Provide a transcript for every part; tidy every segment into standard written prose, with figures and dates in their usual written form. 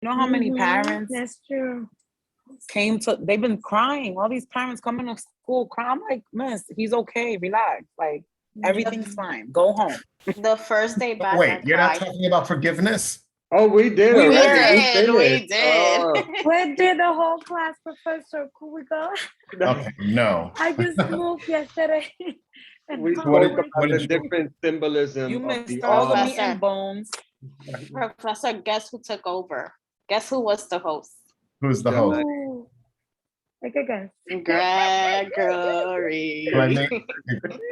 You know how many parents That's true. they've been crying. All these parents coming to school crying. I'm like, miss, he's okay, relax. Like, everything's fine. Go home. The first day back, I Wait, you're not cried. talking about forgiveness? Oh, we did We already. did, we finished. did. Oh, Where did the whole class, Professor? Could we go? Okay, no. I just moved yesterday. And we now spoke I'm like, about what the did you- different symbolism You of missed the all the all. meat and bones. Professor, guess who took over? Guess who was the host? Who's the host? ooh. Like again. Gregory.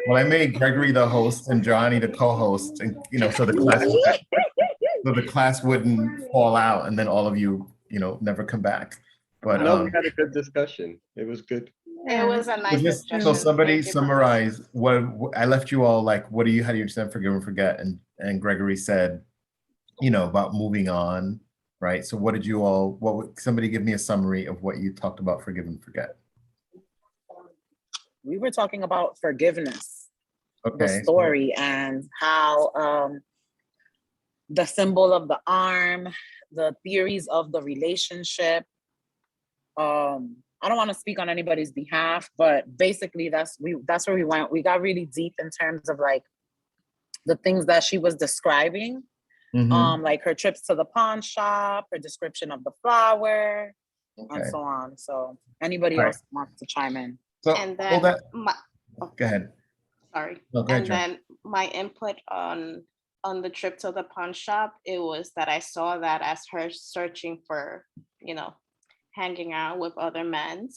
Well, I made Gregory the host and Johnny the co-host, and so the class wouldn't fall out, and then all of you, never come back. But No, we had a good discussion. It was good. It was a nice discussion. so somebody Thank you, summarize what I left you all like. How do you understand forgive and forget? And Gregory said, about moving on, right? So what did you all? Somebody give me a summary of what you talked about forgive and forget? We were talking about forgiveness, Okay. the story, and how the symbol of the arm, the theories of the relationship. I don't want to speak on anybody's behalf, but basically that's where we went. We got really deep in terms of like the things that she was describing, like her trips to the pawn shop, her description of the flower, and so on. So anybody else wants to chime in? So And then go ahead. Sorry. No, go ahead, And then my input on the trip to the pawn shop, it was that I saw that as her searching for, hanging out with other men.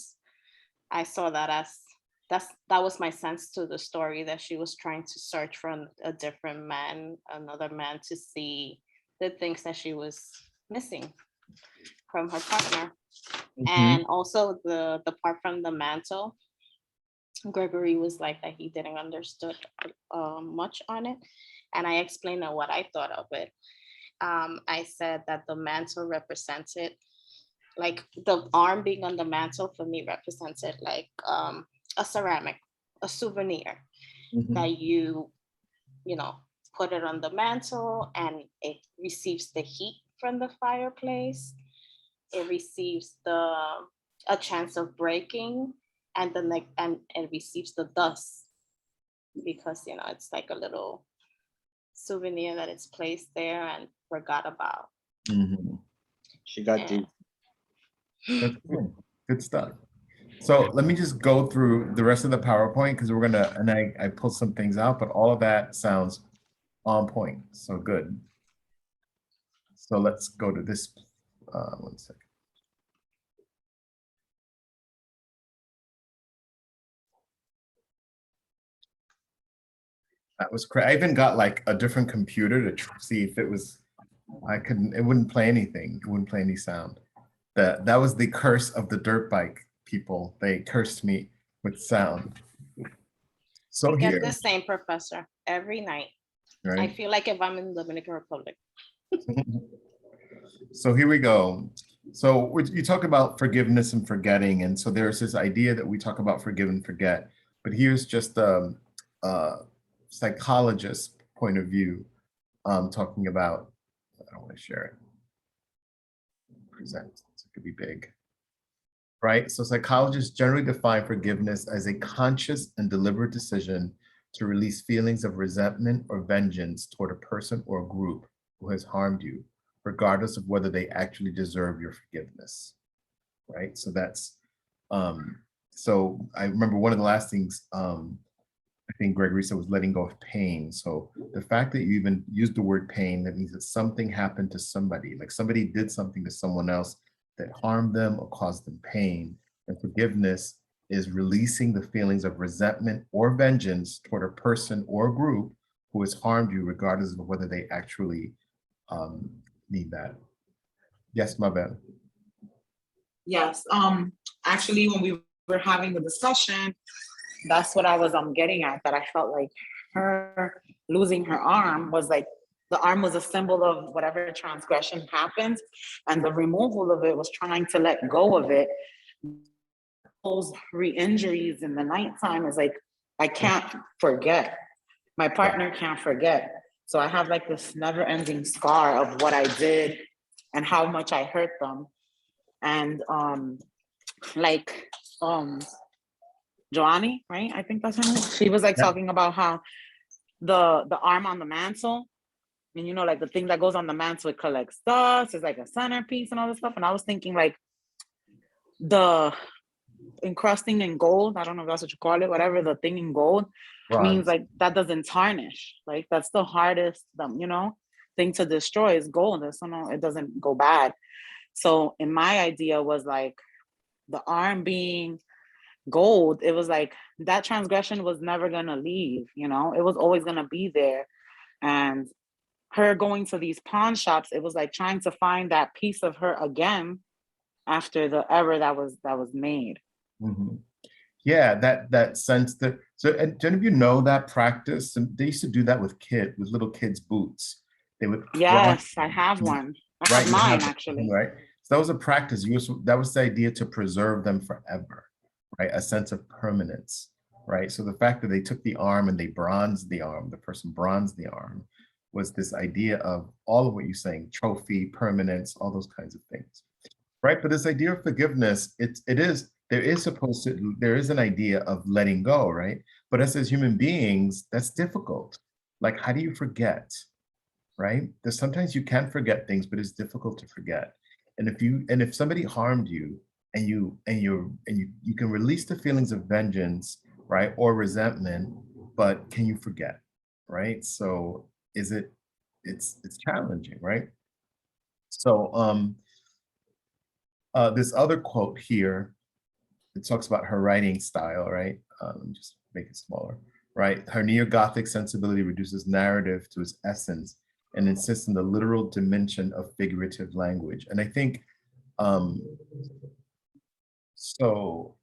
I saw that as that was my sense to the story, that she was trying to search for a different man, another man, to see the things that she was missing from her partner. And also the part from the mantle, Gregory was like that he didn't understood much on it, and I explained what I thought of it. I said that the mantle represented, like the arm being on the mantle for me represented like a ceramic, a souvenir that you put it on the mantle and it receives the heat from the fireplace. It receives a chance of breaking, and and it receives the dust because it's like a little souvenir that is placed there and forgot about. She got deep. That's good stuff. So let me just go through the rest of the PowerPoint because we're gonna, and I pulled some things out, but all of that sounds on point. So good. So let's go to this. 1 second. That was crazy. I even got like a different computer to see if it was. It wouldn't play anything. It wouldn't play any sound. That was the curse of the dirt bike people. They cursed me with sound. So I here, get the same, Professor, every night. right? I feel like if I'm in the Dominican Republic. So here we go. So you talk about forgiveness and forgetting, and so there's this idea that we talk about forgive and forget. But here's just a psychologist point of view, talking about. I don't want to share it. Present. So it could be big. Right? So psychologists generally define forgiveness as a conscious and deliberate decision to release feelings of resentment or vengeance toward a person or group who has harmed you, regardless of whether they actually deserve your forgiveness. Right? So that's, so I remember one of the last things I think Gregory said was letting go of pain. So the fact that you even used the word pain, that means that something happened to somebody, like somebody did something to someone else that harmed them or caused them pain. And forgiveness is releasing the feelings of resentment or vengeance toward a person or group who has harmed you, regardless of whether they actually need that. Yes, my bad. Yes. Actually, when we were having the discussion, that's what I was getting at, that I felt like her losing her arm was like, the arm was a symbol of whatever transgression happened, and the removal of it was trying to let go of it. Those re-injuries in the nighttime is like, I can't forget. My partner can't forget. So I have like this never-ending scar of what I did and how much I hurt them. And like Joanny, right? I think that's her name. She was like Yeah. talking about how the arm on the mantle, and you know, like the thing that goes on the mantle, it collects dust, it's like a centerpiece and all this stuff. And I was thinking like the encrusting in gold, I don't know if that's what you call it, whatever, the thing in gold means Bronze. like that doesn't tarnish. Like that's the hardest, you know, thing to destroy is gold. It's, you know, it doesn't go bad. So in my idea was like the arm being gold, it was like that transgression was never gonna leave, you know, it was always gonna be there. And her going to these pawn shops, it was like trying to find that piece of her again after the error that was made. Mhm. Yeah, that sense that, so, and do any of you know that practice? And they used to do that with little kids' boots. They would bronze, Yes, I have one. I right? have You mine have, actually. right? So that was a practice. That was the idea, to preserve them forever, right? A sense of permanence, right? So the fact that they took the arm and they bronzed the arm, the person bronzed the arm, was this idea of all of what you're saying, trophy, permanence, all those kinds of things, right? But this idea of forgiveness, there is an idea of letting go, right? But us as human beings, that's difficult. Like, how do you forget, right? There's sometimes you can forget things, but it's difficult to forget. And if somebody harmed you, and you can release the feelings of vengeance, right, or resentment, but can you forget, right? So it's challenging, right? So this other quote here, it talks about her writing style, right? Let me just make it smaller, right? Her neo-Gothic sensibility reduces narrative to its essence and insists on the literal dimension of figurative language. And I think, so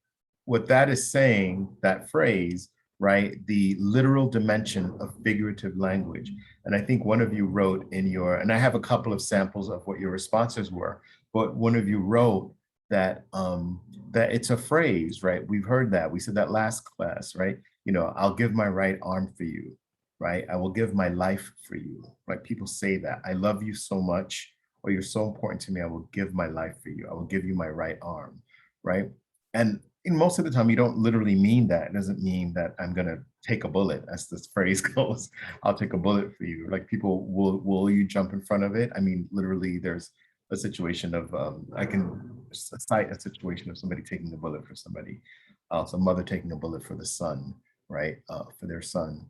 what that is saying, that phrase, right? The literal dimension of figurative language. And I think one of you wrote in your, and I have a couple of samples of what your responses were, but one of you wrote that that it's a phrase, right? We've heard that. We said that last class, right? You know, I'll give my right arm for you, right? I will give my life for you, right? People say that. I love you so much, or you're so important to me, I will give my life for you. I will give you my right arm, right? And most of the time, you don't literally mean that. It doesn't mean that I'm gonna take a bullet, as this phrase goes. I'll take a bullet for you. Like, people will you jump in front of it? I mean, literally, there's a situation of I can cite a situation of somebody taking a bullet for somebody, so a mother taking a bullet for the son, right, for their son.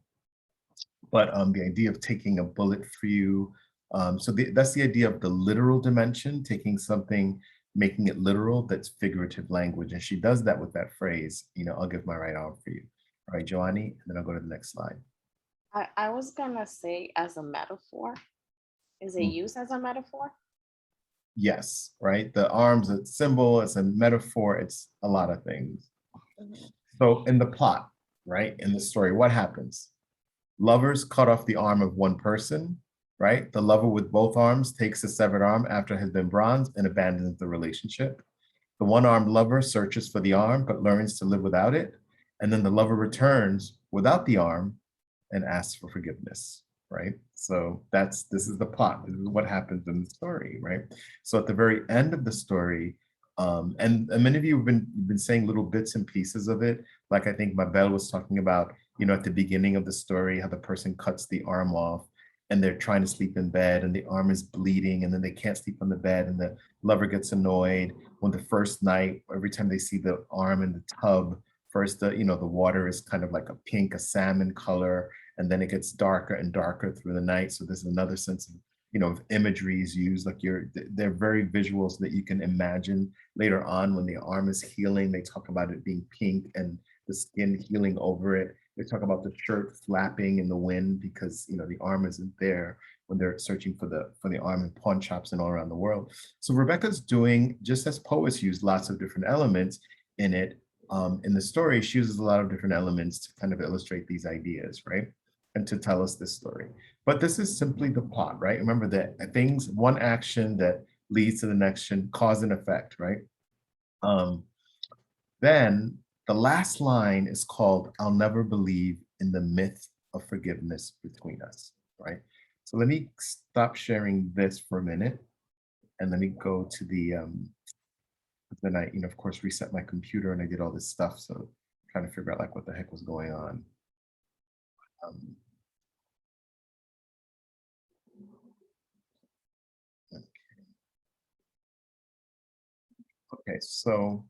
But the idea of taking a bullet for you, that's the idea of the literal dimension, taking something, making it literal, that's figurative language. And she does that with that phrase, you know, I'll give my right arm for you. All right, Joanny, and then I'll go to the next slide. I was gonna say as a metaphor. Is it used as a metaphor? Yes, right? The arm's a symbol, it's a metaphor, it's a lot of things. So in the plot, right, in the story, what happens? Lovers cut off the arm of one person, right? The lover with both arms takes the severed arm after it has been bronzed and abandons the relationship. The one-armed lover searches for the arm, but learns to live without it. And then the lover returns without the arm and asks for forgiveness, right? So this is the plot. This is what happens in the story, right? So at the very end of the story, and many of you have been saying little bits and pieces of it. Like, I think Mabel was talking about, you know, at the beginning of the story, how the person cuts the arm off and they're trying to sleep in bed and the arm is bleeding and then they can't sleep on the bed and the lover gets annoyed when the first night, every time they see the arm in the tub, first the water is kind of like a pink, a salmon color, and then it gets darker and darker through the night. So there's another sense of, of imagery is used, like they're very visual so that you can imagine later on when the arm is healing, they talk about it being pink and the skin healing over it. They talk about the shirt flapping in the wind because the arm isn't there when they're searching for the arm in pawn shops and all around the world. So Rebecca's doing, just as poets use lots of different elements in it, in the story, she uses a lot of different elements to kind of illustrate these ideas, right? And to tell us this story. But this is simply the plot, right? Remember that one action that leads to the next action, cause and effect, right? Then the last line is called, I'll never believe in the myth of forgiveness between us, right? So let me stop sharing this for a minute. And let me go to the, then I, of course, reset my computer and I did all this stuff. So trying to figure out like what the heck was going on. Okay, so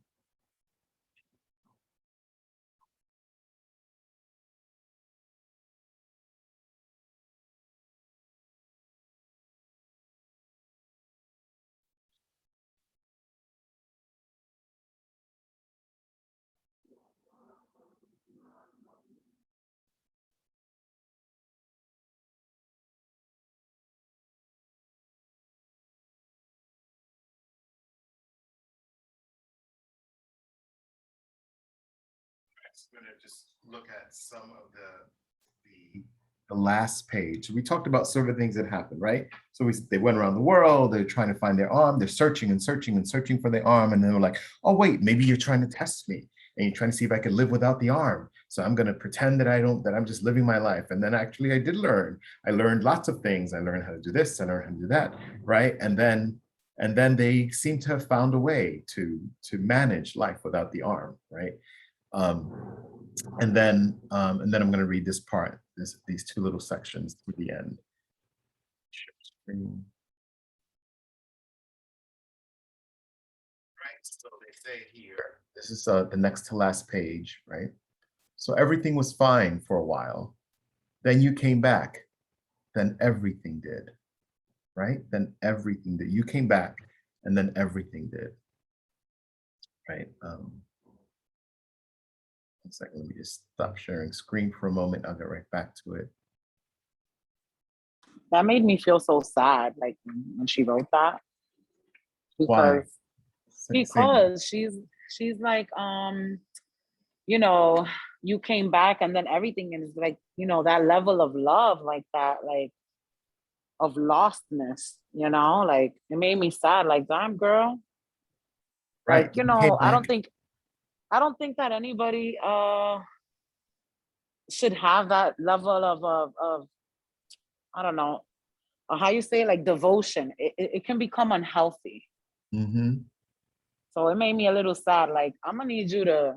I'm going to just look at some of the last page. We talked about several things that happened, right? So they went around the world, they're trying to find their arm, they're searching and searching and searching for their arm, and then they're like, oh wait, maybe you're trying to test me and you're trying to see if I can live without the arm. So I'm going to pretend that that I'm just living my life. And then actually I did learn. I learned lots of things. I learned how to do this, I learned how to do that, right? And then they seem to have found a way to manage life without the arm, right? And then I'm going to read this part, these two little sections to the end. Right, so they say here, this is the next to last page, right? So everything was fine for a while. Then you came back. Then everything did, right? Then everything did. You came back and then everything did, right? 1 second, let me just stop sharing screen for a moment. I'll get right back to it. That made me feel so sad, like when she wrote that. Why? Because she's like, you came back and then everything is like, that level of love, like that, like of lostness, like it made me sad, like, damn girl. Right. Like, I don't think that anybody should have that level of I don't know how you say, like, devotion. It can become unhealthy. Mm-hmm. So it made me a little sad. Like, I'm gonna need you to,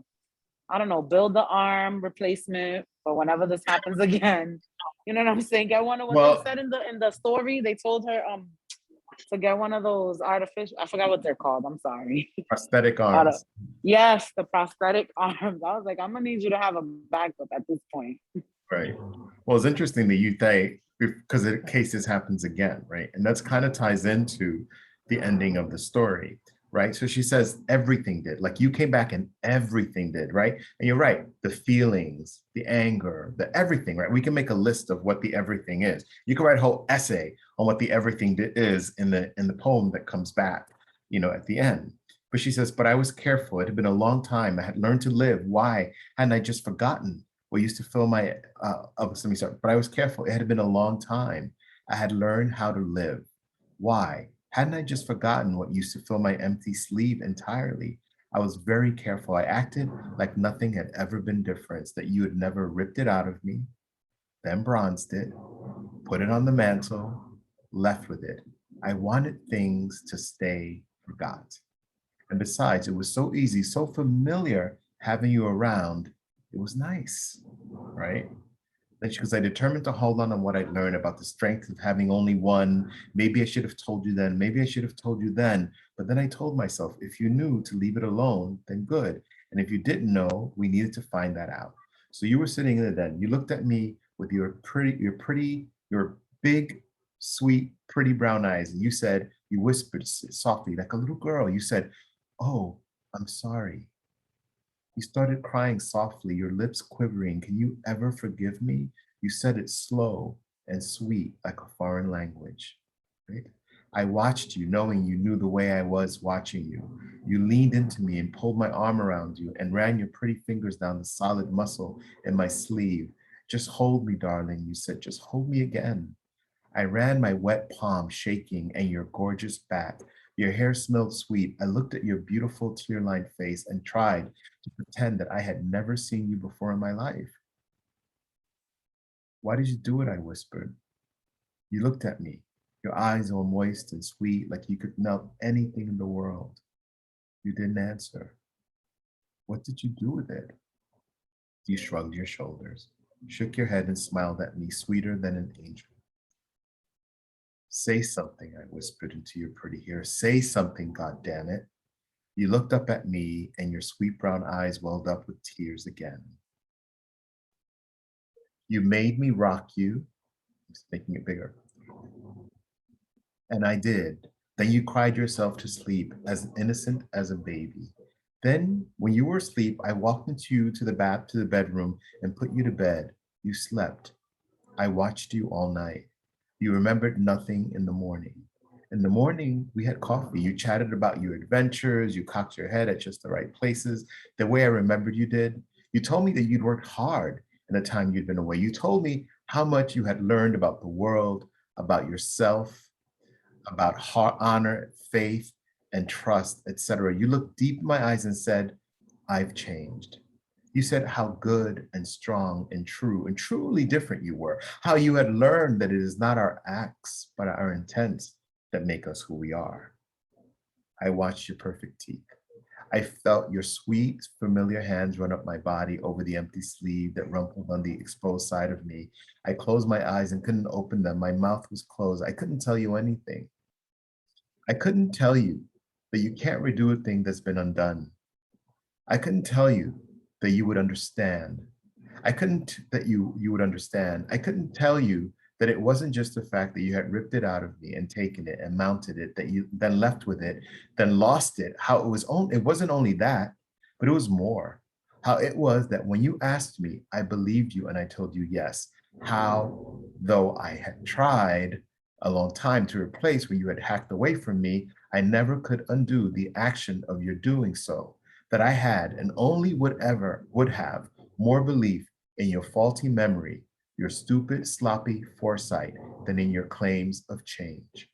I don't know, build the arm replacement for whenever this happens again. You know what I'm saying? Get one of what they said in the story. They told her to get one of those artificial, I forgot what they're called. I'm sorry. Prosthetic arms. Yes, the prosthetic arms. I was like, I'm gonna need you to have a backup at this point. Right. Well, it's interesting that you say, because in case this happens again, right? And that's kind of ties into the ending of the story, right? So she says everything did, like you came back and everything did, right? And you're right, the feelings, the anger, the everything, right? We can make a list of what the everything is. You can write a whole essay on what the everything is in the poem that comes back, at the end. But she says, but I was careful. It had been a long time. I had learned to live. Why hadn't I just forgotten what used to fill my, let me start, but I was careful. It had been a long time. I had learned how to live. Why? Hadn't I just forgotten what used to fill my empty sleeve entirely? I was very careful. I acted like nothing had ever been different, that you had never ripped it out of me, then bronzed it, put it on the mantle, left with it. I wanted things to stay forgot. And besides, it was so easy, so familiar having you around. It was nice, right? Then she goes, I determined to hold on what I'd learned about the strength of having only one. Maybe I should have told you then. Maybe I should have told you then. But then I told myself, if you knew to leave it alone, then good. And if you didn't know, we needed to find that out. So you were sitting there then. You looked at me with your big, sweet, pretty brown eyes. And you said, you whispered softly like a little girl. You said, oh, I'm sorry. You started crying softly, your lips quivering. Can you ever forgive me? You said it slow and sweet like a foreign language, right? I watched you, knowing you knew the way I was watching you. You leaned into me and pulled my arm around you and ran your pretty fingers down the solid muscle in my sleeve. Just hold me, darling, you said, just hold me again. I ran my wet palm shaking and your gorgeous back. Your hair smelled sweet. I looked at your beautiful tear-lined face and tried to pretend that I had never seen you before in my life. Why did you do it? I whispered. You looked at me. Your eyes all moist and sweet, like you could melt anything in the world. You didn't answer. What did you do with it? You shrugged your shoulders, shook your head and smiled at me, sweeter than an angel. Say something, I whispered into your pretty ear. Say something, goddammit. You looked up at me and your sweet brown eyes welled up with tears again. You made me rock you, just making it bigger. And I did. Then you cried yourself to sleep, as innocent as a baby. Then, when you were asleep, I walked into you to the bedroom and put you to bed. You slept. I watched you all night. You remembered nothing in the morning. In the morning, we had coffee. You chatted about your adventures. You cocked your head at just the right places, the way I remembered you did. You told me that you'd worked hard in the time you'd been away. You told me how much you had learned about the world, about yourself, about honor, faith, and trust, etc. You looked deep in my eyes and said, I've changed. You said how good and strong and true and truly different you were, how you had learned that it is not our acts, but our intents that make us who we are. I watched your perfect teeth. I felt your sweet, familiar hands run up my body over the empty sleeve that rumpled on the exposed side of me. I closed my eyes and couldn't open them. My mouth was closed. I couldn't tell you anything. I couldn't tell you that you can't redo a thing that's been undone. I couldn't tell you that you would understand. I couldn't that you would understand. I couldn't tell you that it wasn't just the fact that you had ripped it out of me and taken it and mounted it, that you then left with it, then lost it. How it wasn't only that, but it was more. How it was that when you asked me, I believed you and I told you yes. How, though I had tried a long time to replace what you had hacked away from me, I never could undo the action of your doing so, that I had and only would have more belief in your faulty memory, your stupid, sloppy foresight than in your claims of change.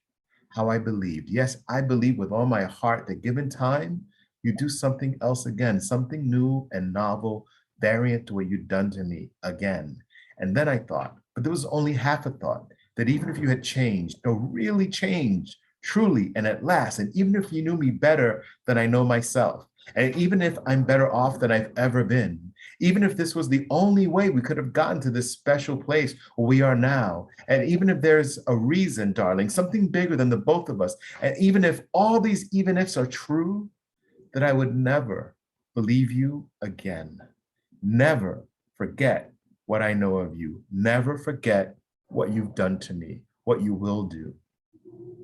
How I believed, yes, I believe with all my heart that given time, you do something else again, something new and novel, variant to what you'd done to me again. And then I thought, but there was only half a thought, that even if you had changed, no, really changed, truly and at last, and even if you knew me better than I know myself, and even if I'm better off than I've ever been, even if this was the only way we could have gotten to this special place where we are now, and even if there's a reason, darling, something bigger than the both of us, and even if all these even ifs are true, that I would never believe you again. Never forget what I know of you. Never forget what you've done to me, what you will do.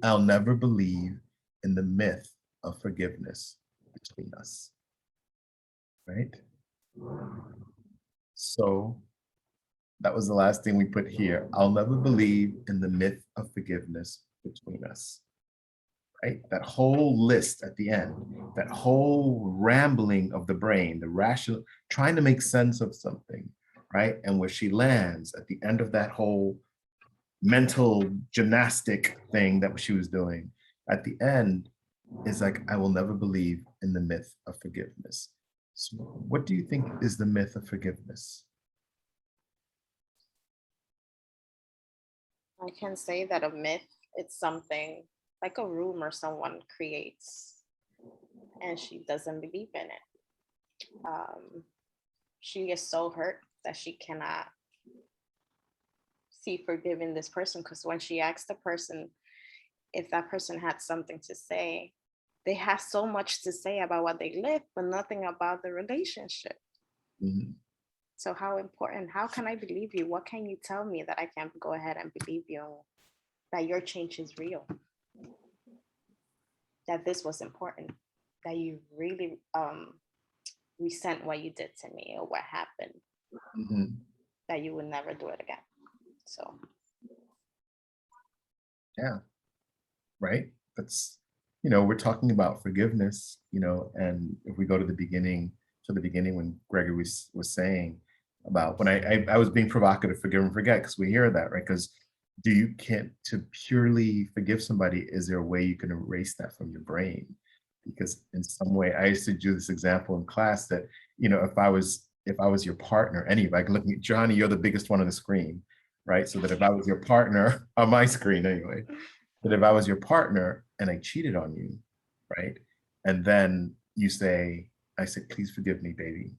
I'll never believe in the myth of forgiveness between us, right? So that was the last thing we put here. I'll never believe in the myth of forgiveness between us, right? That whole list at the end, that whole rambling of the brain, the rational, trying to make sense of something, right? And where she lands at the end of that whole mental gymnastic thing that she was doing, at the end is like, I will never believe in the myth of forgiveness. So what do you think is the myth of forgiveness? I can say that a myth, it's something like a rumor someone creates and she doesn't believe in it. She is so hurt that she cannot see forgiving this person, because when she asks the person if that person had something to say, they have so much to say about what they lived, but nothing about the relationship. Mm-hmm. So how can I believe you? What can you tell me that I can go ahead and believe you, that your change is real, that this was important, that you really resent what you did to me or what happened, Mm-hmm. that you would never do it again. So yeah, right. That's, we're talking about forgiveness, and if we go to the beginning when Gregory was saying about when I was being provocative, forgive and forget, because we hear that, right? Because to purely forgive somebody, is there a way you can erase that from your brain? Because in some way, I used to do this example in class that, if I was your partner, like looking at Johnny, you're the biggest one on the screen, right? So that if I was your partner on my screen anyway, But if I was your partner and I cheated on you, right? And then you say, I said, please forgive me, baby.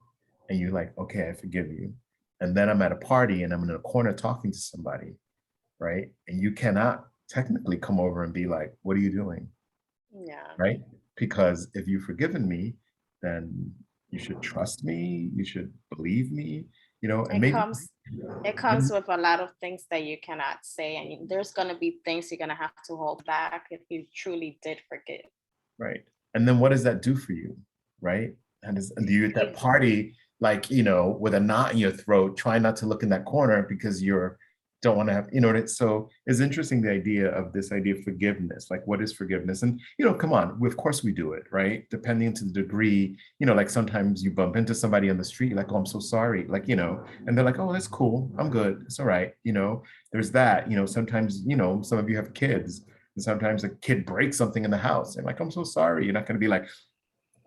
And you're like, okay, I forgive you. And then I'm at a party and I'm in a corner talking to somebody, right? And you cannot technically come over and be like, what are you doing? Yeah. Right? Because if you've forgiven me, then you should trust me, you should believe me, and It maybe comes it comes with a lot of things that you cannot say, and there's gonna be things you're gonna have to hold back if you truly did forgive. right. And then what does that do for you? Right? And do you at that party, like, with a knot in your throat, try not to look in that corner because you're don't want to have, so it's interesting the idea of this idea of forgiveness. Like, what is forgiveness? And come on, of course we do it, right? Depending to the degree, like sometimes you bump into somebody on the street, like, oh, I'm so sorry, like, and they're like, oh, that's cool, I'm good, it's all right, there's that, sometimes, some of you have kids, and sometimes a kid breaks something in the house, and like, I'm so sorry. You're not going to be like,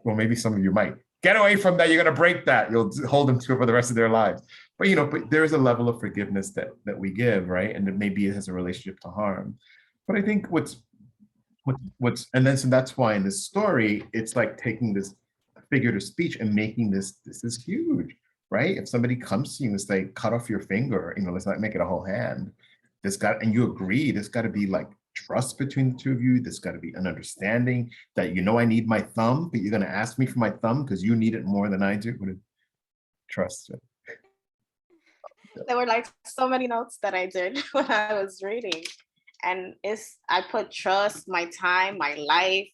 well, maybe some of you might get away from that. You're going to break that. You'll hold them to it for the rest of their lives. But, but there's a level of forgiveness that we give, right? And maybe it has a relationship to harm. But I think and then so that's why in this story, it's like taking this figure of speech and making this is huge, right? If somebody comes to you and say, cut off your finger, let's not make it a whole hand. And you agree, there's got to be like trust between the two of you. There's got to be an understanding that, I need my thumb, but you're going to ask me for my thumb because you need it more than I do. Trust it. There were like so many notes that I did when I was reading. And I put trust, my time, my life,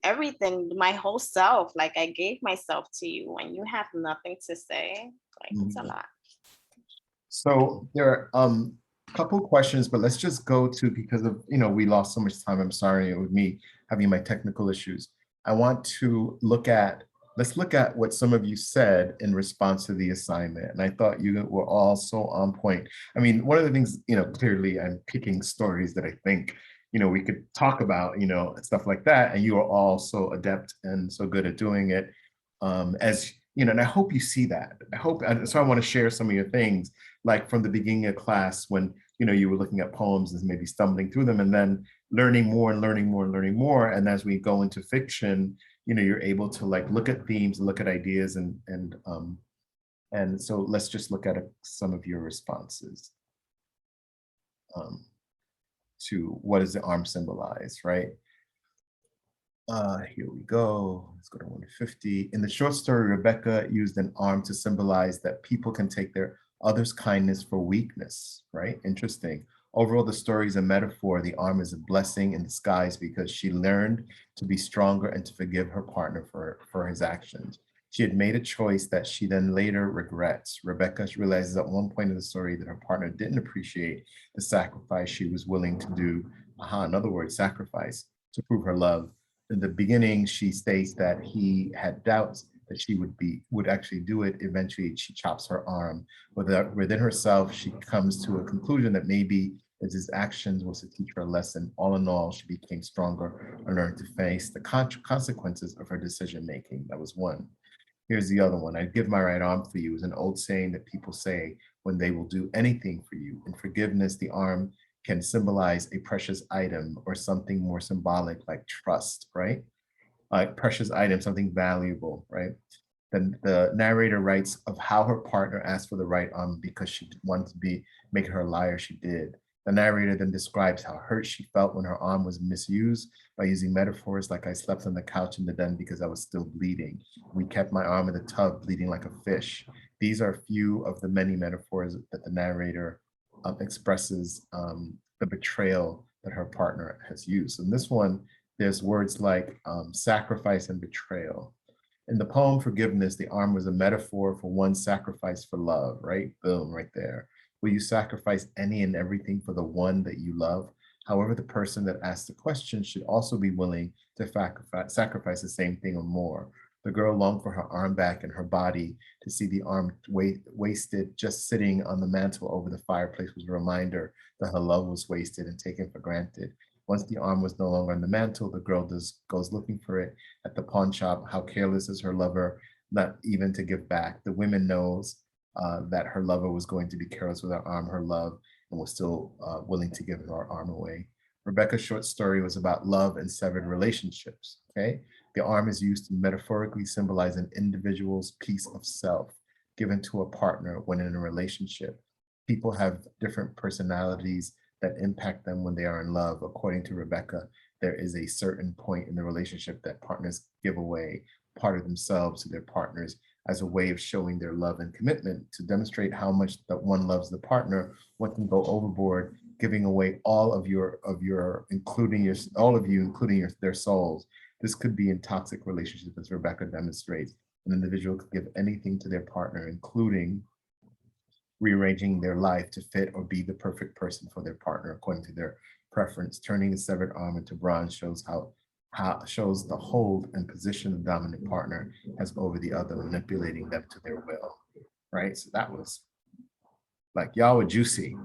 everything, my whole self. Like, I gave myself to you when you have nothing to say. Like, it's a lot. So there are a couple questions, but let's just go to, because of, we lost so much time. I'm sorry, with me having my technical issues. I want to let's look at what some of you said in response to the assignment. And I thought you were all so on point. I mean, one of the things, clearly I'm picking stories that I think, we could talk about, stuff like that. And you are all so adept and so good at doing it. As and I hope you see that. So I want to share some of your things, like from the beginning of class when, you were looking at poems and maybe stumbling through them and then learning more and learning more and learning more. And as we go into fiction, you're able to like look at themes, look at ideas, and so let's just look at some of your responses to what does the arm symbolize, right? Here we go. Let's go to 150. In the short story, Rebecca used an arm to symbolize that people can take their others' kindness for weakness, right? Interesting. Overall, the story is a metaphor. The arm is a blessing in disguise because she learned to be stronger and to forgive her partner for his actions. She had made a choice that she then later regrets. Rebecca realizes at one point in the story that her partner didn't appreciate the sacrifice she was willing to do. In other words, sacrifice to prove her love. In the beginning, she states that he had doubts that she would actually do it. Eventually, she chops her arm. Within herself, she comes to a conclusion that maybe his actions was to teach her a lesson. All in all, she became stronger and learned to face the consequences of her decision-making. That was one. Here's the other one. I'd give my right arm for you is an old saying that people say when they will do anything for you. In forgiveness, the arm can symbolize a precious item or something more symbolic like trust, right? Like precious item, something valuable, right? Then the narrator writes of how her partner asked for the right arm because she wanted to make her a liar. She did. The narrator then describes how hurt she felt when her arm was misused by using metaphors like I slept on the couch in the den because I was still bleeding. We kept my arm in the tub bleeding like a fish. These are a few of the many metaphors that the narrator expresses the betrayal that her partner has used. In this one, there's words like sacrifice and betrayal. In the poem Forgiveness, the arm was a metaphor for one sacrifice for love, right? Boom, right there. Will you sacrifice any and everything for the one that you love? However, the person that asked the question should also be willing to sacrifice the same thing or more. The girl longed for her arm back and her body. To see the arm wasted just sitting on the mantle over the fireplace was a reminder that her love was wasted and taken for granted. Once the arm was no longer on the mantle, the girl goes looking for it at the pawn shop. How careless is her lover, not even to give back. The woman knows that her lover was going to be careless with her arm, her love, and was still willing to give her arm away. Rebecca's short story was about love and severed relationships, okay? The arm is used to metaphorically symbolize an individual's piece of self given to a partner when in a relationship. People have different personalities that impact them when they are in love. According to Rebecca, there is a certain point in the relationship that partners give away part of themselves to their partners as a way of showing their love and commitment. To demonstrate how much that one loves the partner, one can go overboard, giving away all of your, including their souls. This could be in toxic relationships, as Rebecca demonstrates. An individual could give anything to their partner, including rearranging their life to fit or be the perfect person for their partner according to their preference. Turning a severed arm into bronze shows shows the hold and position the dominant partner has over the other, manipulating them to their will. Right. So that was like, y'all were juicy.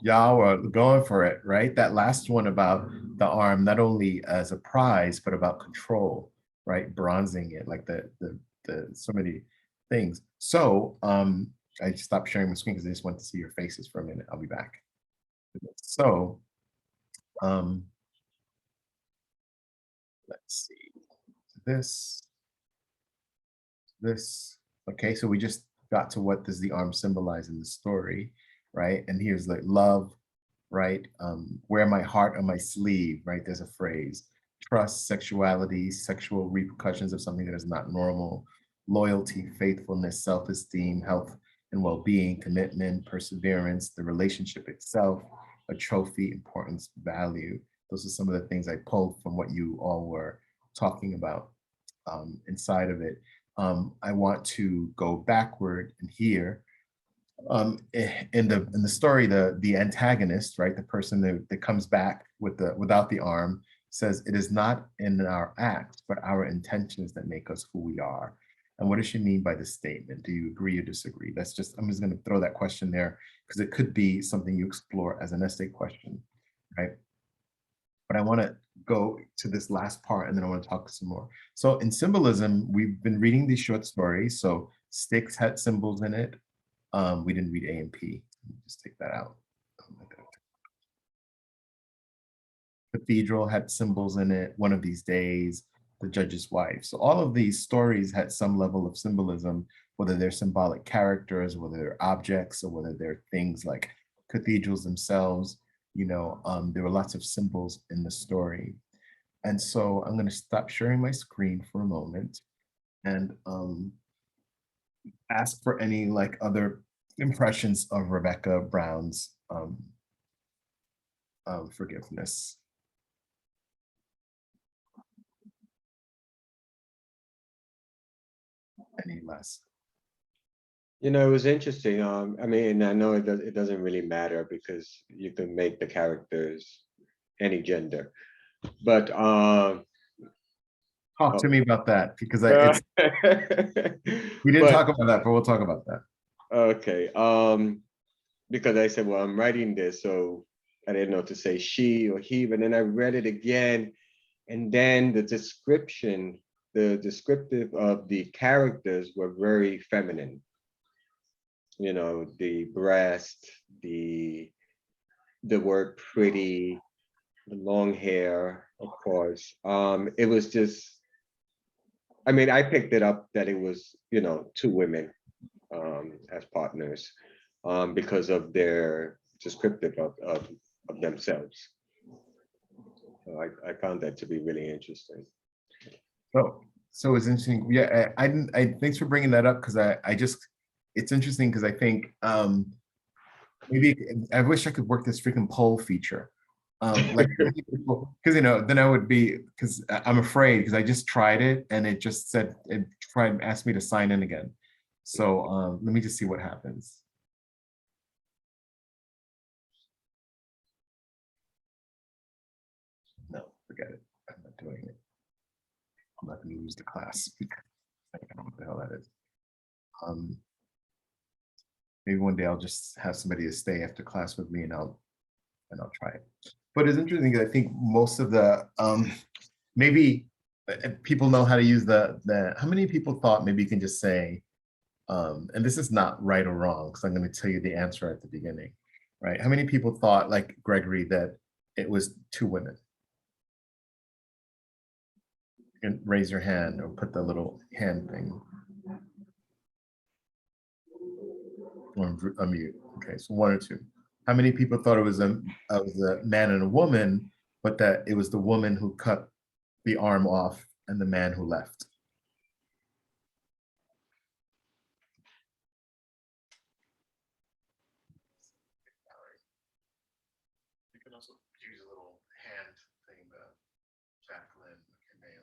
Y'all were going for it, right? That last one about the arm, not only as a prize, but about control, right? Bronzing it, like the so many things. So I stopped sharing my screen because I just want to see your faces for a minute. I'll be back. So let's see. This. Okay, so we just got to what does the arm symbolize in the story, right? And here's like love, right? Wear my heart on my sleeve, right? There's a phrase. Trust, sexuality, sexual repercussions of something that is not normal, loyalty, faithfulness, self-esteem, health and well-being, commitment, perseverance, the relationship itself, a trophy, importance, value. Those are some of the things I pulled from what you all were talking about inside of it. I want to go backward and here. In the story, the antagonist, right, the person that comes back without the arm, says it is not in our acts but our intentions that make us who we are. And what does she mean by this statement? Do you agree or disagree? I'm just going to throw that question there because it could be something you explore as an essay question, right? But I want to go to this last part and then I want to talk some more. So in symbolism, we've been reading these short stories. So sticks had symbols in it. We didn't read A and P. Just take that out. Cathedral had symbols in it. One of these days, the judge's wife. So all of these stories had some level of symbolism, whether they're symbolic characters, whether they're objects, or whether they're things like cathedrals themselves. You know, there were lots of symbols in the story. And so I'm going to stop sharing my screen for a moment and ask for any like other impressions of Rebecca Brown's forgiveness. Any less? You know, it was interesting. I mean, I know it doesn't really matter because you can make the characters any gender. But talk to me about that because we didn't talk about that, but we'll talk about that. Okay. Because I said, well, I'm writing this, so I didn't know to say she or he, but then I read it again, and then the descriptive of the characters were very feminine. You know, the breast, the word pretty, the long hair, of course. It was just, I mean, I picked it up that it was, you know, two women as partners because of their descriptive of themselves. So I found that to be really interesting. So it's interesting. Yeah, I thanks for bringing that up because it's interesting because I think maybe I wish I could work this freaking poll feature. Like because you know then I would be because I'm afraid because I just tried it and it just said it tried and asked me to sign in again. So let me just see what happens. No, forget it. I'm not doing it. I'm not going to lose the class. I don't know what the hell that is. Maybe one day I'll just have somebody to stay after class with me and I'll try it. But it's interesting because I think most of the maybe people know how to use the how many people thought maybe you can just say and this is not right or wrong because I'm going to tell you the answer at the beginning, right? How many people thought like Gregory that it was 2 women. And raise your hand or put the little hand thing. Or unmute. Okay, so 1 or 2. How many people thought it was a man and a woman, but that it was the woman who cut the arm off and the man who left? You can also use a little hand thing, Jacqueline, okay,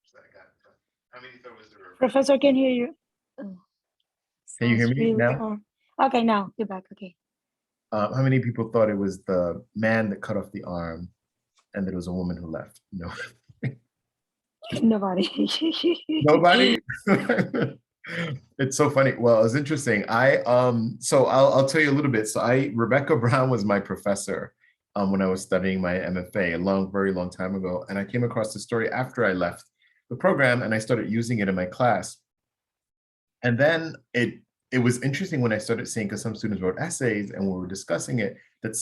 so I got it. How many thought was the reverse? Professor can hear you. Oh, Can you hear sounds me really now? far. Okay, now you're back. Okay. How many people thought it was the man that cut off the arm and that it was a woman who left? No. Nobody. Nobody? It's so funny. Well, it's interesting. So I'll tell you a little bit. So Rebecca Brown was my professor when I was studying my MFA very long time ago. And I came across the story after I left the program and I started using it in my class. And then it was interesting when I started seeing, because some students wrote essays and we were discussing it, that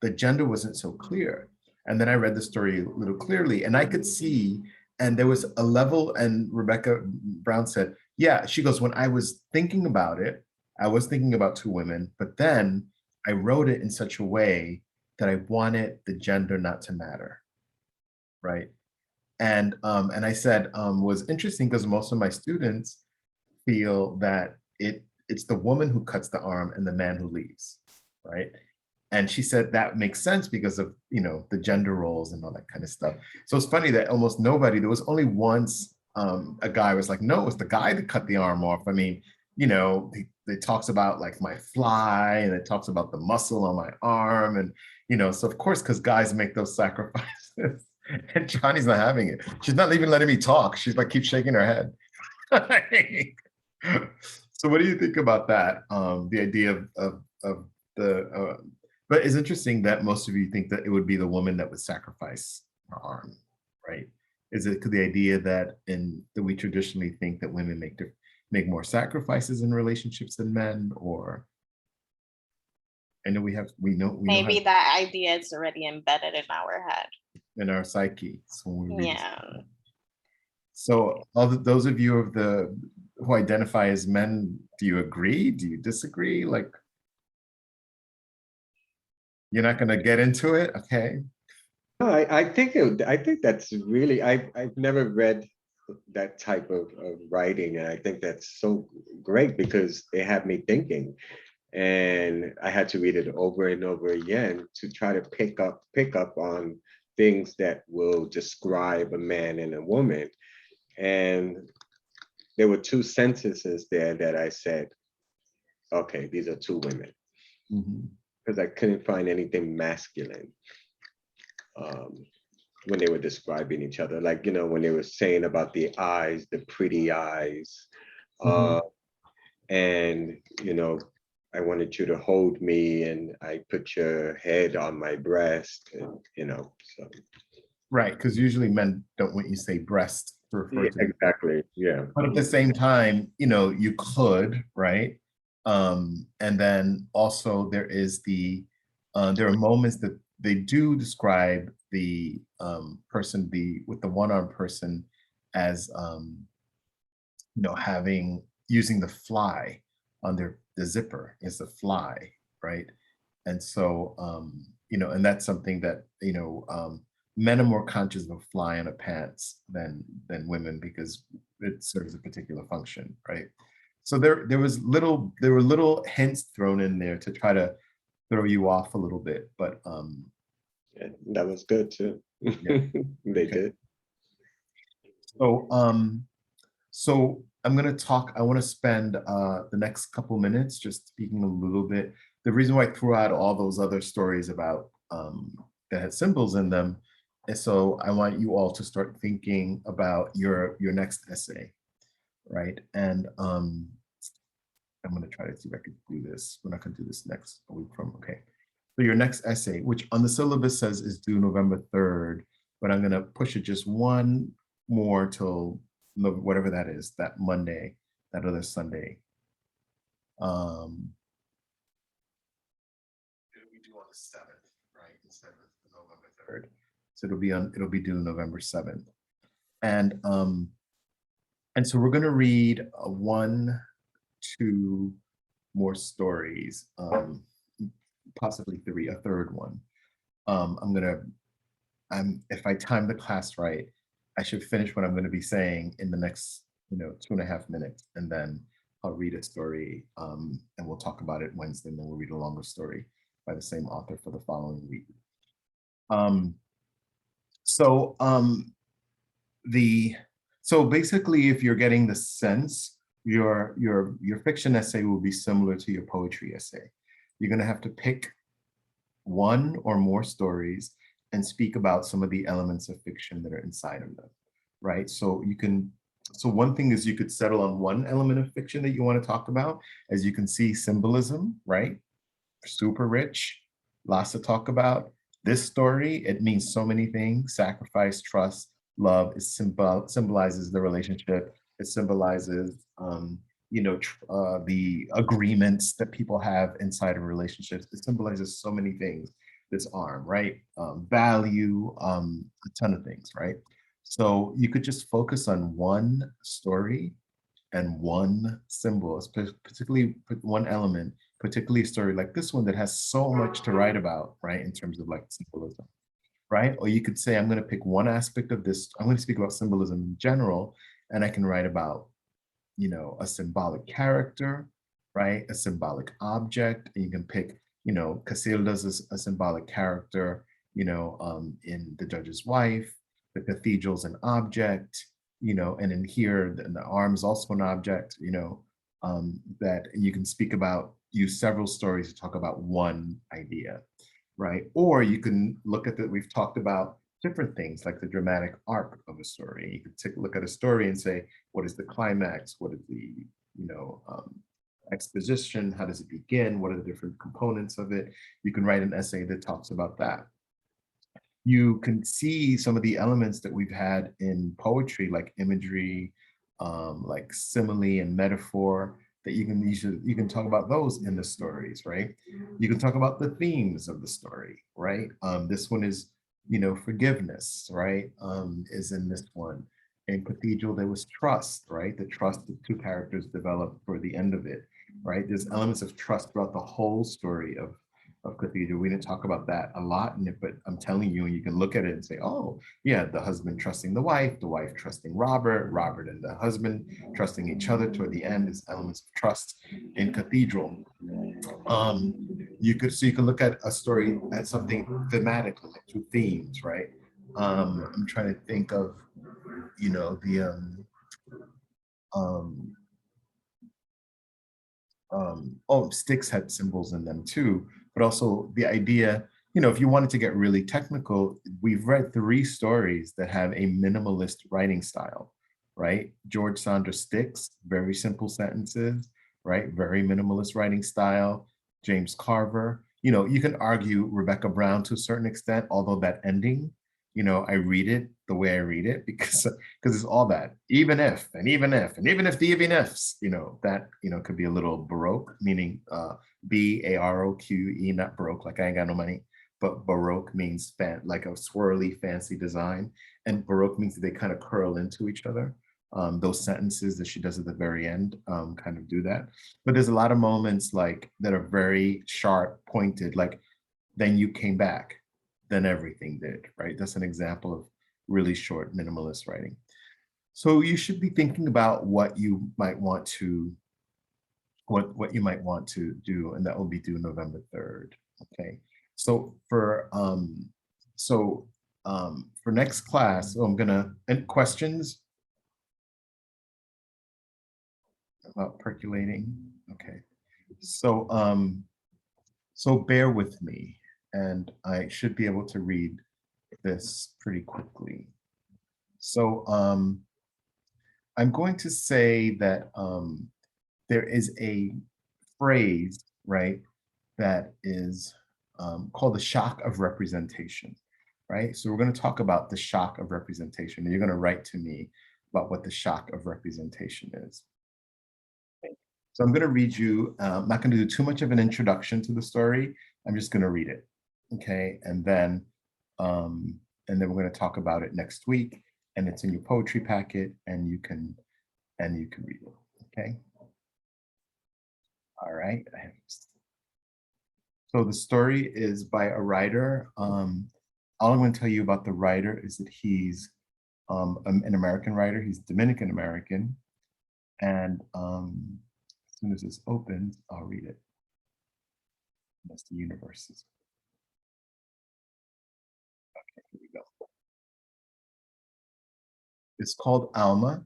the gender wasn't so clear. And then I read the story a little clearly and I could see, and there was a level, and Rebecca Brown said, yeah, she goes, when I was thinking about it, I was thinking about 2 women, but then I wrote it in such a way that I wanted the gender not to matter, right? And I said, was interesting because most of my students feel that it's the woman who cuts the arm and the man who leaves, right? And she said that makes sense because of, the gender roles and all that kind of stuff. So it's funny that almost nobody, there was only once a guy was like, no, it's the guy that cut the arm off. I mean, it talks about like my fly and it talks about the muscle on my arm. And, so of course, because guys make those sacrifices and Johnny's not having it. She's not even letting me talk. She's like, keep shaking her head. So what do you think about that? The idea of the, but it's interesting that most of you think that it would be the woman that would sacrifice her arm, right? Is it the idea that we traditionally think that women make more sacrifices in relationships than men, or? I know we know Maybe that idea is already embedded in our head. In our psyche. So Yeah. So those of you who identify as men, do you agree? Do you disagree? Like, you're not going to get into it? Okay. No, I think that's really, I've never read that type of writing, and I think that's so great because it had me thinking, and I had to read it over and over again to try to pick up on things that will describe a man and a woman. And there were 2 sentences there that I said, okay, these are 2 women, because I couldn't find anything masculine when they were describing each other. Like, when they were saying about the eyes, the pretty eyes, and, I wanted you to hold me and I put your head on my breast, and, so. Right, because usually men don't want you to say breast to refer to exactly, yeah. But at the same time, you could, right? And then also there are moments that they do describe the person with the one-armed person as using the fly on the zipper is the fly, right? And so and that's something that men are more conscious of a fly on a pants than women because it serves a particular function, right? So there were little hints thrown in there to try to throw you off a little bit, but yeah, that was good too. Yeah. They did. So I'm going to talk. I want to spend the next couple minutes just speaking a little bit. The reason why I threw out all those other stories about that had symbols in them, and so I want you all to start thinking about your next essay, right? And I'm going to try to see if I can do this. We're not going to do this next week from. Okay. So your next essay, which on the syllabus says is due November 3rd, but I'm going to push it just one more till whatever that is, that Monday, that other Sunday. 3rd. So it'll be due November 7th. And so we're going to read 1, 2 more stories, possibly 3, a 3rd one. If I time the class right, I should finish what I'm going to be saying in the next, 2.5 minutes, and then I'll read a story, and we'll talk about it Wednesday, and then we'll read a longer story by the same author for the following week. So basically, if you're getting the sense, your fiction essay will be similar to your poetry essay. You're going to have to pick 1 or more stories and speak about some of the elements of fiction that are inside of them, right? So one thing is you could settle on 1 element of fiction that you want to talk about. As you can see, symbolism, right? Super rich, lots to talk about. This story, it means so many things: sacrifice, trust, love. It symbolizes the relationship. It symbolizes, the agreements that people have inside of relationships. It symbolizes so many things, this arm, right? Value, a ton of things, right? So you could just focus on 1 story and 1 symbol, particularly 1 element, particularly a story like this one that has so much to write about, right? In terms of like symbolism, right? Or you could say, I'm going to pick 1 aspect of this. I'm going to speak about symbolism in general, and I can write about, a symbolic character, right? A symbolic object. And you can pick, Casilda's is a symbolic character, in The Judge's Wife. The cathedral's an object, and in here, the arm is also an object, that you can speak about, use several stories to talk about 1 idea, right? Or you can look at we've talked about different things like the dramatic arc of a story. You could take a look at a story and say, what is the climax? What is the, exposition? How does it begin? What are the different components of it? You can write an essay that talks about that. You can see some of the elements that we've had in poetry, like imagery, like simile and metaphor, that you can talk about those in the stories, right? You can talk about the themes of the story, right? This one is, forgiveness, right? Is in this one. In Cathedral, there was trust, right? The trust that 2 characters developed for the end of it, right? There's elements of trust throughout the whole story of Cathedral. We didn't talk about that a lot in it, but I'm telling you, you can look at it and say, oh, yeah, the husband trusting the wife trusting Robert and the husband trusting each other toward the end is elements of trust in Cathedral. You can look at a story as something thematically, like 2 themes, right? I'm trying to think of, sticks had symbols in them too, but also the idea, if you wanted to get really technical, we've read 3 stories that have a minimalist writing style, right? George Sandra Sticks, very simple sentences, right? Very minimalist writing style. James Carver, you can argue Rebecca Brown to a certain extent, although that ending, I read it the way I read it because it's all that even if the even ifs, that could be a little Baroque, meaning Baroque, not Baroque, like I ain't got no money, but Baroque means like a swirly fancy design, and Baroque means that they kind of curl into each other. Those sentences that she does at the very end kind of do that. But there's a lot of moments like that are very sharp, pointed, like then you came back, then everything did, right? That's an example of really short minimalist writing. So you should be thinking about what you might want to do, and that will be due November 3rd. Okay. So for next class, I'm gonna end questions about percolating. Okay. So so bear with me, and I should be able to read this pretty quickly. So I'm going to say that there is a phrase, right, that is called the shock of representation, right? So we're going to talk about the shock of representation, and you're going to write to me about what the shock of representation is. So I'm going to read you, I'm not going to do too much of an introduction to the story. I'm just going to read it, okay? And then And then we're going to talk about it next week, and it's in your poetry packet, and you can read it. Okay. All right. So the story is by a writer. All I'm going to tell you about the writer is that he's an American writer. He's Dominican American, and as soon as this opens, I'll read it. That's the universes. Okay, here we go. It's called Alma,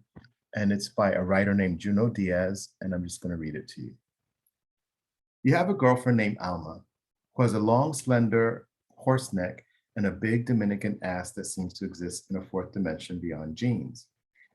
and it's by a writer named Junot Diaz, and I'm just going to read it to you. You have a girlfriend named Alma, who has a long, slender horse neck and a big Dominican ass that seems to exist in a fourth dimension beyond genes.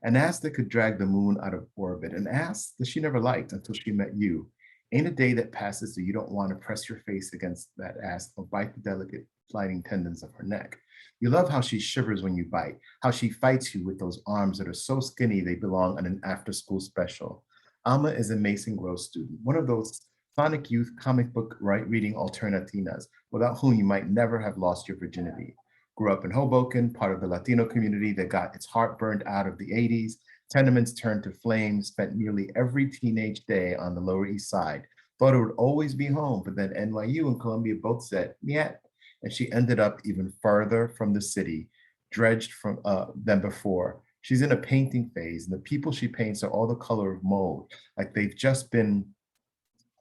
An ass that could drag the moon out of orbit, an ass that she never liked until she met you. Ain't a day that passes that you don't want to press your face against that ass or bite the delicate sliding tendons of her neck. You love how she shivers when you bite, how she fights you with those arms that are so skinny they belong on an after-school special. Alma is a Mason Gross student, one of those Sonic Youth comic book reading alternatinas, without whom you might never have lost your virginity. Grew up in Hoboken, part of the Latino community that got its heart burned out of the 80s, tenements turned to flames, spent nearly every teenage day on the Lower East Side, thought it would always be home, but then NYU and Columbia both said, "Nyet," and she ended up even farther from the city, dredged from than before. She's in a painting phase, and the people she paints are all the color of mold, like they've just been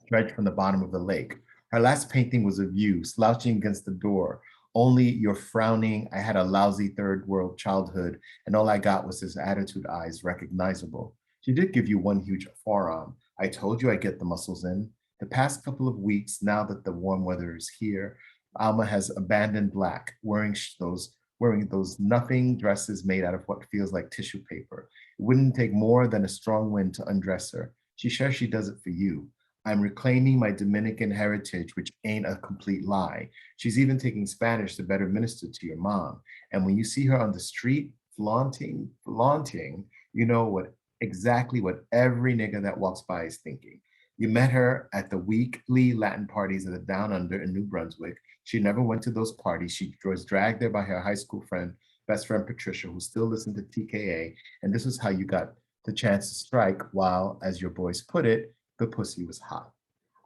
dredged from the bottom of the lake. Her last painting was of you, slouching against the door. Only you're frowning. I had a lousy third world childhood, and all I got was his attitude eyes, recognizable. She did give you one huge forearm. I told you I'd get the muscles in. The past couple of weeks, now that the warm weather is here, Alma has abandoned black, wearing those nothing dresses made out of what feels like tissue paper. It wouldn't take more than a strong wind to undress her. She says she does it for you. I'm reclaiming my Dominican heritage, which ain't a complete lie. She's even taking Spanish to better minister to your mom. And when you see her on the street flaunting, you know exactly what every nigga that walks by is thinking. You met her at the weekly Latin parties at the Down Under in New Brunswick. She never went to those parties. She was dragged there by her high school friend, best friend Patricia, who still listened to TKA. And this is how you got the chance to strike while, as your boys put it, the pussy was hot.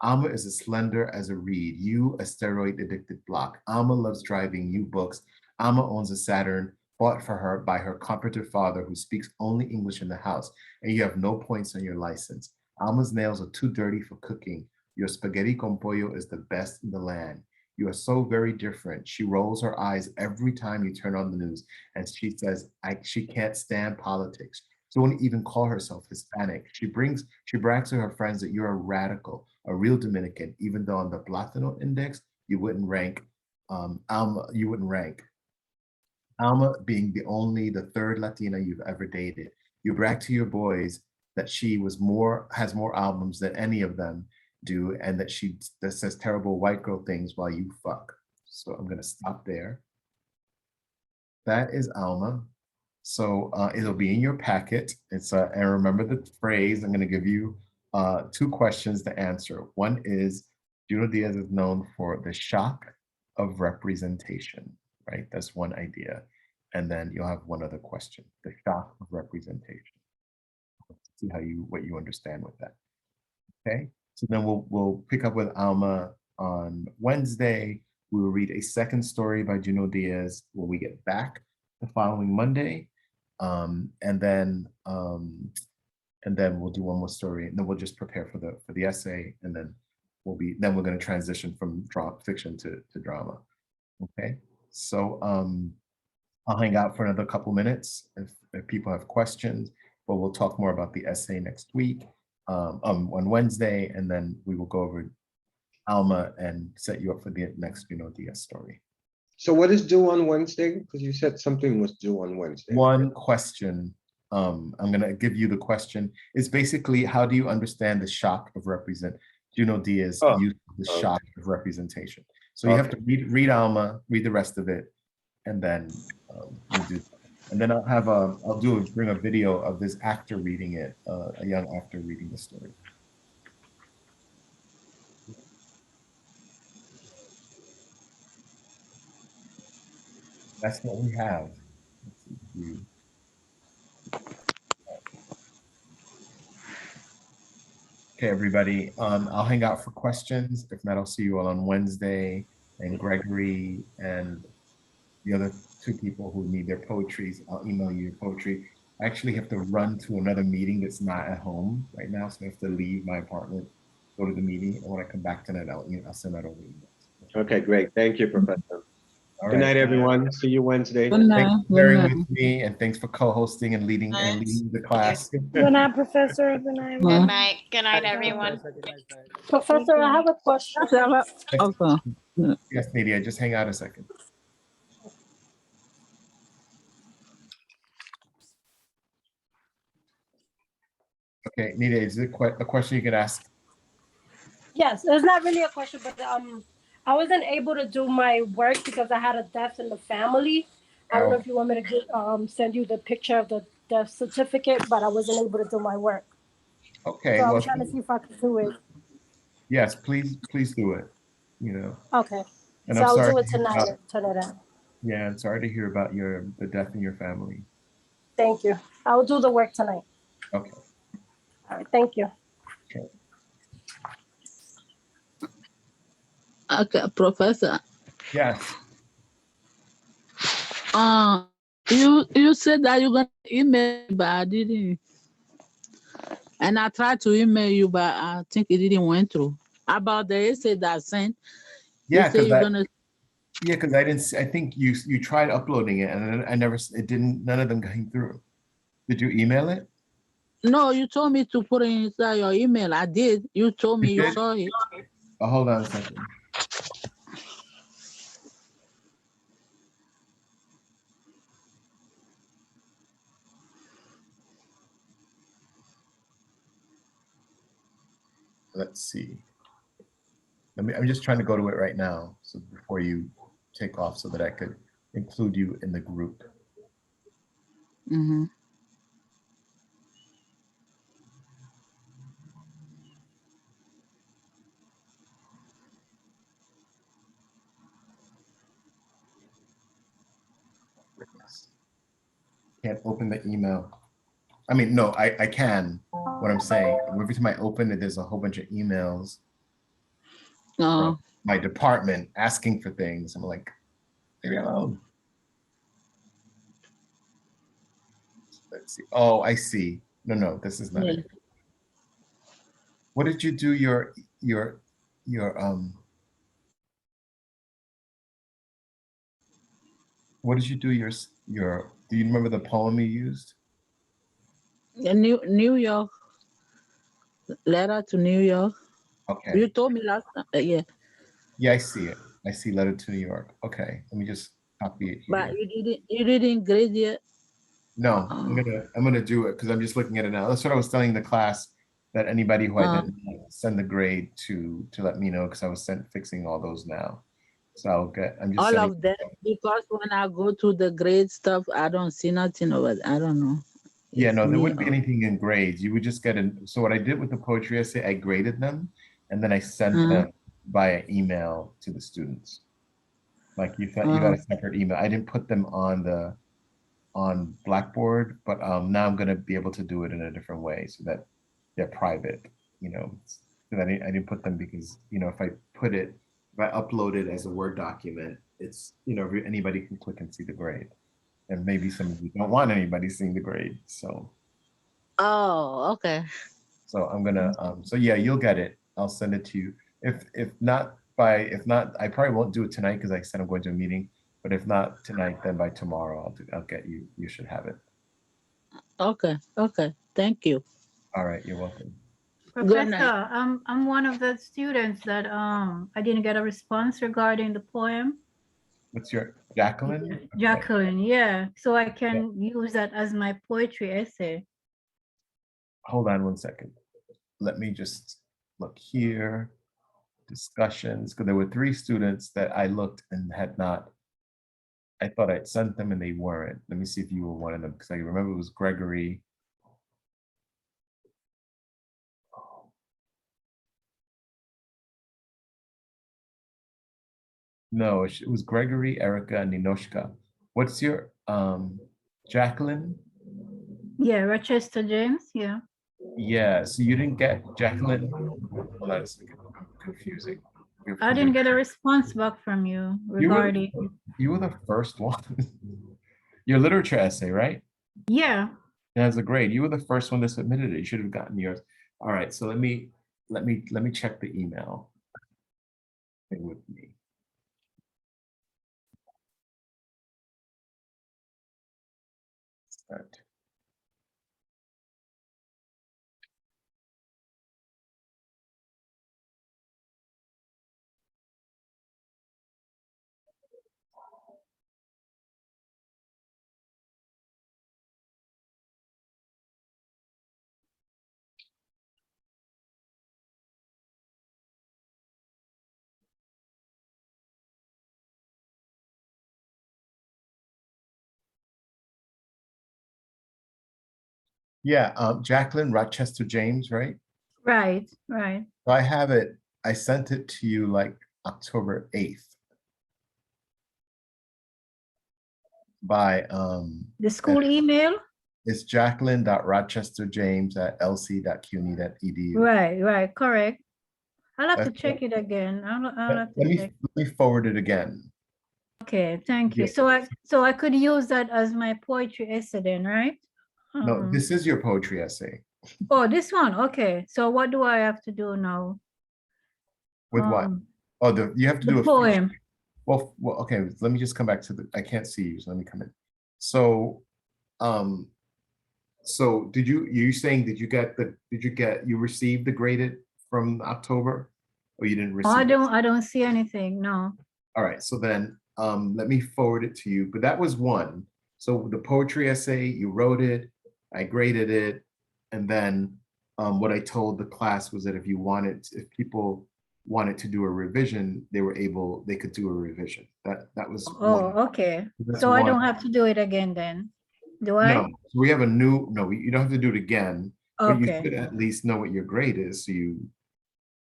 Alma is as slender as a reed, you a steroid-addicted block. Alma loves driving you books. Alma owns a Saturn bought for her by her cooperative father who speaks only English in the house, and you have no points on your license. Alma's nails are too dirty for cooking. Your spaghetti con pollo is the best in the land. You are so very different. She rolls her eyes every time you turn on the news, and she says she can't stand politics. She won't even call herself Hispanic. She brags to her friends that you're a radical, a real Dominican, even though on the Platino Index, you wouldn't rank Alma, Alma being the third Latina you've ever dated. You brag to your boys that she has more albums than any of them do, and that says terrible white girl things while you fuck. So I'm gonna stop there. That is Alma. So it'll be in your packet. And remember the phrase. I'm going to give you 2 questions to answer. One is, Junot Diaz is known for the shock of representation, right? That's one idea. And then you'll have one other question, the shock of representation. Let's see what you understand with that. Okay. So then we'll pick up with Alma on Wednesday. We will read a second story by Junot Diaz when we get back the following Monday. And then we'll do one more story, and then we'll just prepare for the essay, and then we're going to transition from fiction to drama. Okay, so I'll hang out for another couple minutes if people have questions, but we'll talk more about the essay next week on Wednesday, and then we will go over Alma and set you up for the next Junot Diaz story. So what is due on Wednesday? Because you said something was due on Wednesday. One question. I'm going to give you the question. It's basically, how do you understand the shock of Junot Diaz use of the shock of representation? So you have to read Alma, read the rest of it, and then you do. And then I'll bring a video of this actor reading it, a young actor reading the story. That's what we have. Let's see, view. Okay, everybody, I'll hang out for questions. If not, I'll see you all on Wednesday. And Gregory and the other two people who need their poetries, I'll email you your poetry. I actually have to run to another meeting that's not at home right now, so I have to leave my apartment, go to the meeting, and when I come back tonight, I'll send that over email. Okay, great. Thank you, Professor. All Good right. night, everyone. See you Wednesday. Good night. Thanks for Good bearing night. with me, and thanks for co-hosting and leading the class. Good night, Professor. Good night, Good everyone. night. Good night, everyone. Professor, I have a question. Okay. Yes, Nadia, just hang out a second. Okay, Nadia, is it a question you can ask? Yes, it's not really a question, but I wasn't able to do my work because I had a death in the family. I don't know if you want me to send you the picture of the death certificate, but I wasn't able to do my work. Okay, So I well, was trying to see if I could do it. yes, please do it, you know. Okay. And So I'm I'll sorry do it to hear tonight about, and turn it in. yeah, I'm sorry to hear about the death in your family. Thank you. I will do the work tonight. Okay. All right. Thank you. Okay. Okay, Professor. Yes. You said that you're gonna email, but I didn't. And I tried to email you, but I think it didn't went through. About the essay that I sent, you Yeah, say because you're gonna. I didn't I think you tried uploading it and I never it didn't none of them came through. Did you email it? No, you told me to put it inside your email. I did. You told me You you did? saw it. Oh, hold on a second. Let's see. I'm just trying to go to it right now. So before you take off so that I could include you in the group. Mm-hmm. Can't open the email. I mean, no, I can. What I'm saying, every time I open it, there's a whole bunch of emails from my department asking for things. I'm like, leave me alone. Let's see. Oh, I see. No, this is not Yeah. it. What did you do your what did you do your do you remember the poem you used? New York, letter to New York. Okay. You told me last time. Yeah. Yeah, I see it. I see letter to New York. Okay, let me just copy it But here. you didn't grade yet. No, Oh. I'm gonna do it because I'm just looking at it now. That's what I was telling the class, that anybody who I didn't send the grade to let me know, because I was fixing all those now. So I'm just All sending. of that, because when I go to the grade stuff, I don't see nothing over it. I don't know. Yeah, It's no, there me wouldn't be or- anything in grades. You would just get so what I did with the poetry essay, I graded them and then I sent Uh-huh. them via email to the students. Like you got a separate email. I didn't put them on Blackboard, but now I'm gonna be able to do it in a different way so that they're private, you know. So I didn't put them because, you know, if I upload it as a Word document, it's, you know, anybody can click and see the grade. And maybe some of you don't want anybody seeing the grade. So Okay. so I'm gonna so yeah, you'll get it. I'll send it to you. If not, I probably won't do it tonight because I said I'm going to a meeting. But if not tonight, then by tomorrow I'll get you. You should have it. Okay. Thank you. All right, you're welcome. Good night. Professor, I'm one of the students that I didn't get a response regarding the poem. What's your Jacqueline? Okay. Jacqueline, yeah. So I can use that as my poetry essay. Hold on one second. Let me just look here. Discussions, because there were 3 students that I looked and had not. I thought I'd sent them and they weren't. Let me see if you were one of them, because I remember it was Gregory. No, it was Gregory, Erica, and Ninoshka. What's your, Jacqueline? Yeah, Rochester James. Yeah. Yeah, so you didn't get Jacqueline. Hold on a second, I'm confusing. I didn't get a response back from you You were, regarding. you were the first one. Your literature essay, right? Yeah. It has a grade. You were the first one that submitted it. You should have gotten yours. All right, so let me check the email. Stay with me. Start. Yeah, Jacqueline Rochester James, right? Right. Right. So I have it. I sent it to you like October 8th by The school email. it's jacqueline.rochesterjames@lc.cuny.edu. Right. Right. Correct. I'll have to That's check it again. I'll have to Let check. me forward it again. Okay. Thank you. Yeah. So I could use that as my poetry essay then, right? No, this is your poetry essay. Oh, this one. Okay. So what do I have to do now? With what? Oh, you have to do The a poem. well, okay, let me just come back to I can't see you, so let me come in. So, so you saying, did you receive the graded from October? Or you didn't Oh, receive it? I don't see anything. No. All right, so then, let me forward it to you, but that was one. So the poetry essay, you wrote it, I graded it, and then, what I told the class was that if people wanted to do a revision, they could do a revision. That was one. Oh, okay. That's So I one. don't have to do it again then, do I? No, so we have a new, no, you don't have to do it again, but you Okay. should at least know what your grade is, so you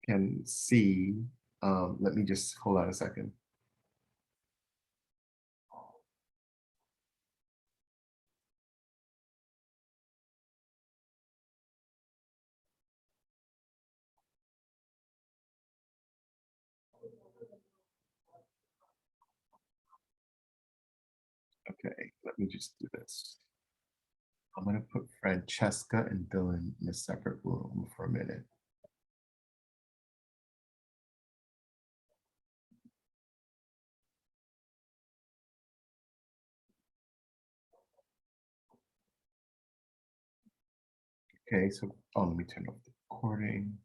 can see. Let me just, hold on a second. Okay, let me just do this. I'm gonna put Francesca and Dylan in a separate room for a minute. Okay, so, oh, let me turn off the recording.